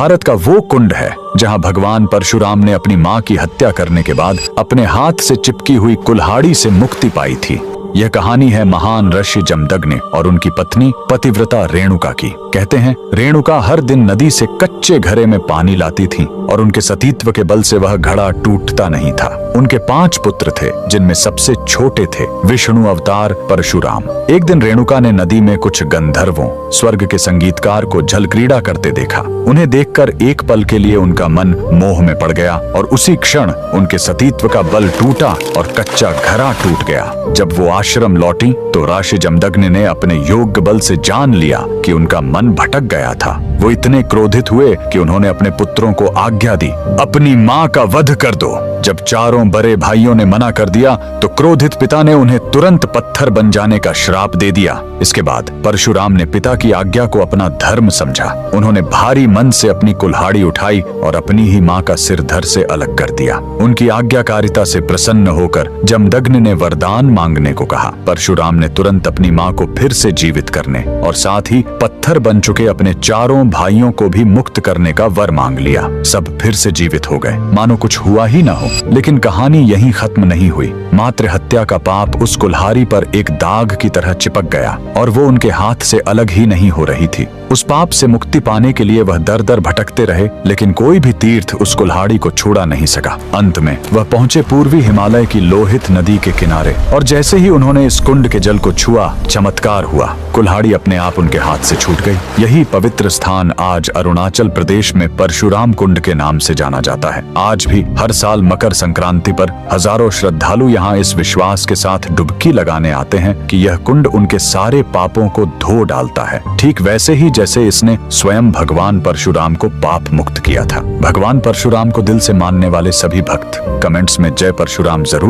भारत का वो कुंड है जहां भगवान परशुराम ने अपनी मां की हत्या करने के बाद अपने हाथ से चिपकी हुई कुल्हाड़ी से मुक्ति पाई थी। यह कहानी है महान ऋषि जमदग्नि और उनकी पत्नी पतिव्रता रेणुका की। कहते हैं रेणुका हर दिन नदी से कच्चे घड़े में पानी लाती थी और उनके सतीत्व के बल से वह घड़ा टूटता नहीं था। उनके 5 पुत्र थे जिनमें सबसे छोटे थे विष्णु अवतार परशुराम। एक दिन रेणुका ने नदी में कुछ गंधर्वों स्वर्ग के संगीतकार को जल क्रीड़ा करते देखा। उन्हें देखकर एक पल के लिए उनका मन मोह में पड़ गया और उसी क्षण उनके सतीत्व का बल टूटा और कच्चा घड़ा टूट गया। जब वो आश्रम लौटी तो ऋषि जमदग्नि ने अपने योग्य बल से जान लिया कि उनका मन भटक गया था। वो इतने क्रोधित हुए कि उन्होंने अपने पुत्रों को आज्ञा दी, अपनी मां का वध कर दो। जब चारों बड़े भाइयों ने मना कर दिया तो क्रोधित पिता ने उन्हें तुरंत पत्थर बन जाने का श्राप दे दिया। इसके बाद परशुराम ने पिता की आज्ञा को अपना धर्म समझा। उन्होंने भारी मन से अपनी कुल्हाड़ी उठाई और अपनी ही मां का सिर धड़ से अलग कर दिया। उनकी आज्ञाकारिता से प्रसन्न होकर जमदग्नि ने वरदान मांगने को कहा। परशुराम ने तुरंत अपनी मां को फिर से जीवित करने और साथ ही पत्थर बन चुके अपने चारों भाइयों को भी मुक्त करने का वर मांग लिया। सब फिर से जीवित हो गए, मानो कुछ हुआ ही ना हो। लेकिन कहानी यहीं खत्म नहीं हुई। मातृ हत्या का पाप उस कुल्हाड़ी पर एक दाग की तरह चिपक गया और वो उनके हाथ से अलग ही नहीं हो रही थी। उस पाप से मुक्ति पाने के लिए वह दर दर भटकते रहे, लेकिन कोई भी तीर्थ उस कुल्हाड़ी को छुड़ा नहीं सका। अंत में वह पहुंचे पूर्वी हिमालय की लोहित नदी के किनारे और जैसे ही उन्होंने इस कुंड के जल को छुआ, चमत्कार हुआ। कुल्हाड़ी अपने आप उनके हाथ से छूट गई। यही पवित्र स्थान आज अरुणाचल प्रदेश में परशुराम कुंड के नाम से जाना जाता है। आज भी हर साल मकर संक्रांति पर हजारों श्रद्धालु यहाँ इस विश्वास के साथ डुबकी लगाने आते हैं कि यह कुंड उनके सारे पापों को धो डालता है, ठीक वैसे ही जैसे इसने स्वयं भगवान परशुराम को पाप मुक्त किया था। भगवान परशुराम को दिल से मानने वाले सभी भक्त कमेंट्स में जय परशुराम जरूर